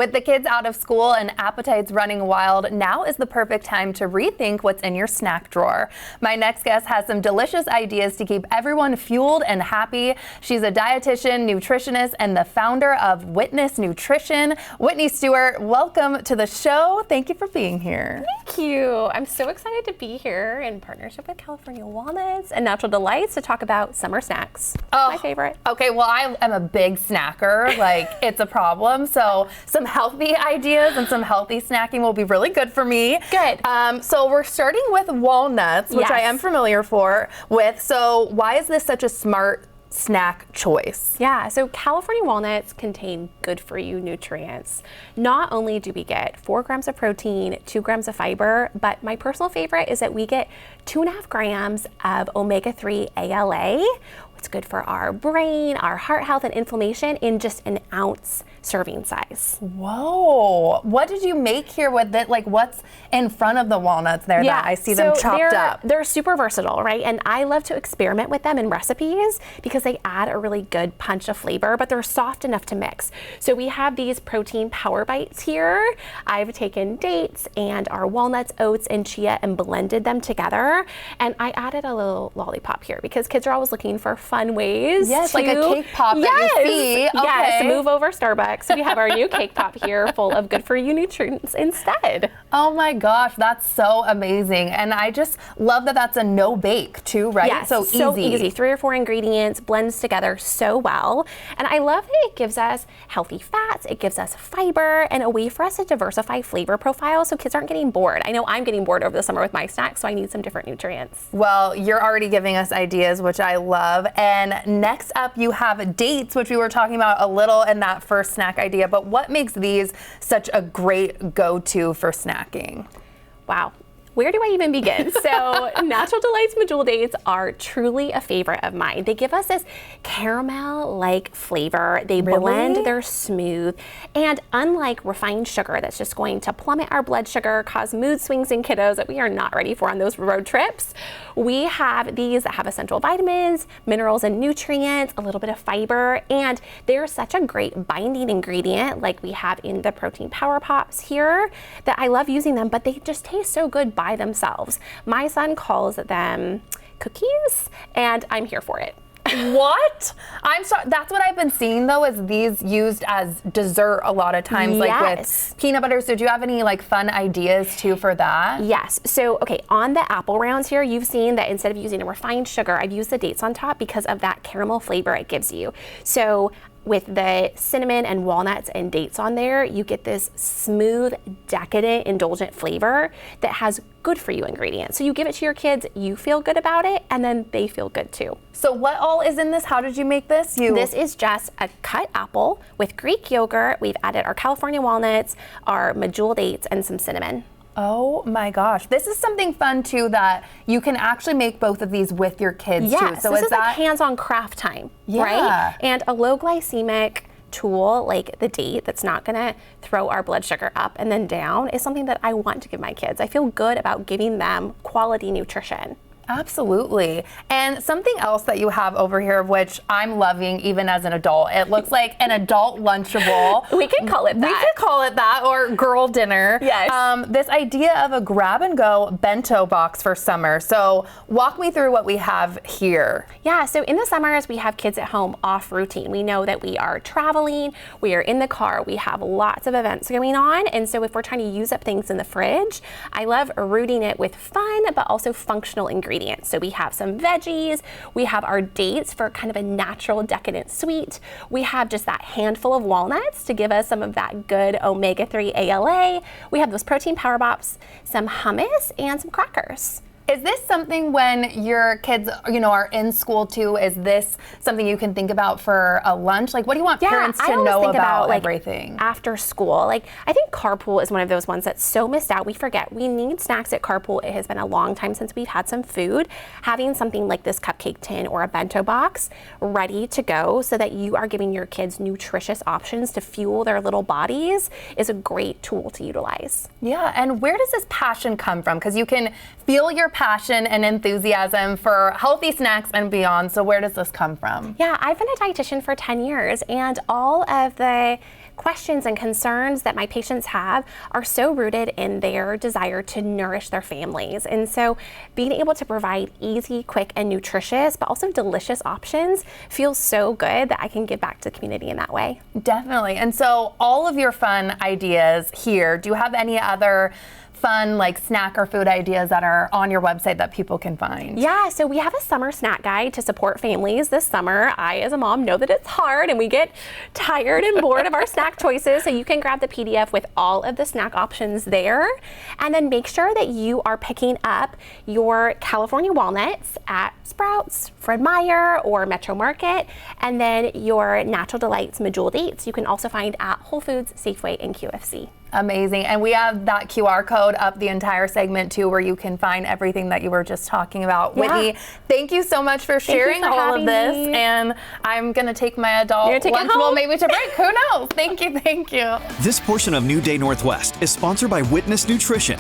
With the kids out of school and appetites running wild, now is the perfect time to rethink what's in your snack drawer. My next guest has some delicious ideas to keep everyone fueled and happy. She's a dietitian, nutritionist, and the founder of Witness Nutrition. Whitney Stewart, welcome to the show. Thank you for being here. Thank you. I'm so excited to be here in partnership with California Walnuts and Natural Delights to talk about summer snacks. My favorite. Okay, well, I am a big snacker. Like, it's a problem. So some healthy ideas and some healthy snacking will be really good for me. Good. So we're starting with walnuts, which I am familiar with. So why is this such a smart snack choice? Yeah, so California walnuts contain good for you nutrients. Not only do we get 4 grams of protein, 2 grams of fiber, but my personal favorite is that we get 2.5 grams of omega-3 ALA. It's good for our brain, our heart health, and inflammation in just an ounce serving size. Whoa, what did you make here with it? Like, what's in front of the walnuts there that I see them chopped up? They're super versatile, right? And I love to experiment with them in recipes because they add a really good punch of flavor, but they're soft enough to mix. So we have these protein power bites here. I've taken dates and our walnuts, oats, and chia and blended them together. And I added a little lollipop here because kids are always looking for fun ways. Yes, like a cake pop that you see. Okay. Yes, move over Starbucks. We have our new cake pop here full of good for you nutrients instead. Oh my gosh, that's so amazing. And I just love that that's a no bake too, right? Yes, so easy. 3 or 4 ingredients, blends together so well. And I love that it gives us healthy fats, it gives us fiber, and a way for us to diversify flavor profiles so kids aren't getting bored. I know I'm getting bored over the summer with my snacks, so I need some different nutrients. Well, you're already giving us ideas, which I love. And next up, you have dates, which we were talking about a little in that first snack idea. But what makes these such a great go-to for snacking? Wow. Where do I even begin? So Natural Delights Medjool dates are truly a favorite of mine. They give us this caramel-like flavor. They blend, they're smooth, and unlike refined sugar that's just going to plummet our blood sugar, cause mood swings in kiddos that we are not ready for on those road trips, we have these that have essential vitamins, minerals, and nutrients, a little bit of fiber, and they're such a great binding ingredient like we have in the protein power pops here that I love using them, but they just taste so good by themselves. My son calls them cookies, and I'm here for it. What? I'm sorry. That's what I've been seeing though, is these used as dessert a lot of times, like with peanut butter. So do you have any like fun ideas too for that? Yes. So, okay, on the apple rounds here, you've seen that instead of using a refined sugar, I've used the dates on top because of that caramel flavor it gives you. So with the cinnamon and walnuts and dates on there, you get this smooth, decadent, indulgent flavor that has good for you ingredients. So you give it to your kids, you feel good about it, and then they feel good too. So what all is in this? How did you make this? This is just a cut apple with Greek yogurt. We've added our California walnuts, our medjool dates, and some cinnamon. Oh my gosh. This is something fun too that you can actually make both of these with your kids too. So this is like hands-on craft time, right? And a low glycemic tool like the date that's not gonna throw our blood sugar up and then down is something that I want to give my kids. I feel good about giving them quality nutrition. Absolutely. And something else that you have over here, which I'm loving even as an adult, it looks like an adult Lunchable. We could call it that. We could call it that, or girl dinner. Yes. This idea of a grab and go bento box for summer. So walk me through what we have here. Yeah, so in the summers, we have kids at home off routine. We know that we are traveling, we are in the car, we have lots of events going on. And so if we're trying to use up things in the fridge, I love rooting it with fun, but also functional ingredients. So we have some veggies, we have our dates for kind of a natural decadent sweet. We have just that handful of walnuts to give us some of that good omega-3 ALA. We have those protein power pops, some hummus, and some crackers. Is this something when your kids, are in school too? Is this something you can think about for a lunch? Like, what do you want parents to know about everything? After school, I think carpool is one of those ones that's so missed out. We forget we need snacks at carpool. It has been a long time since we've had some food. Having something like this cupcake tin or a bento box ready to go so that you are giving your kids nutritious options to fuel their little bodies is a great tool to utilize. Yeah, and where does this passion come from? Because you can feel your passion and enthusiasm for healthy snacks and beyond. So where does this come from? Yeah, I've been a dietitian for 10 years, and all of the questions and concerns that my patients have are so rooted in their desire to nourish their families. And so being able to provide easy, quick, and nutritious, but also delicious options feels so good that I can give back to the community in that way. Definitely. And so all of your fun ideas here, do you have any other fun like snack or food ideas that are on your website that people can find? Yeah, so we have a summer snack guide to support families this summer. I, as a mom, know that it's hard and we get tired and bored of our snack choices, so you can grab the PDF with all of the snack options there. And then make sure that you are picking up your California walnuts at Sprouts, Fred Meyer, or Metro Market, and then your Natural Delights medjool dates you can also find at Whole Foods, Safeway, and QFC. Amazing. And we have that QR code up the entire segment too, where you can find everything that you were just talking about. Yeah. Whitney, thank you so much for sharing all of this. Me. And I'm going to take my adult lunch, well, maybe to break. Who knows? Thank you. Thank you. This portion of New Day Northwest is sponsored by Witness Nutrition.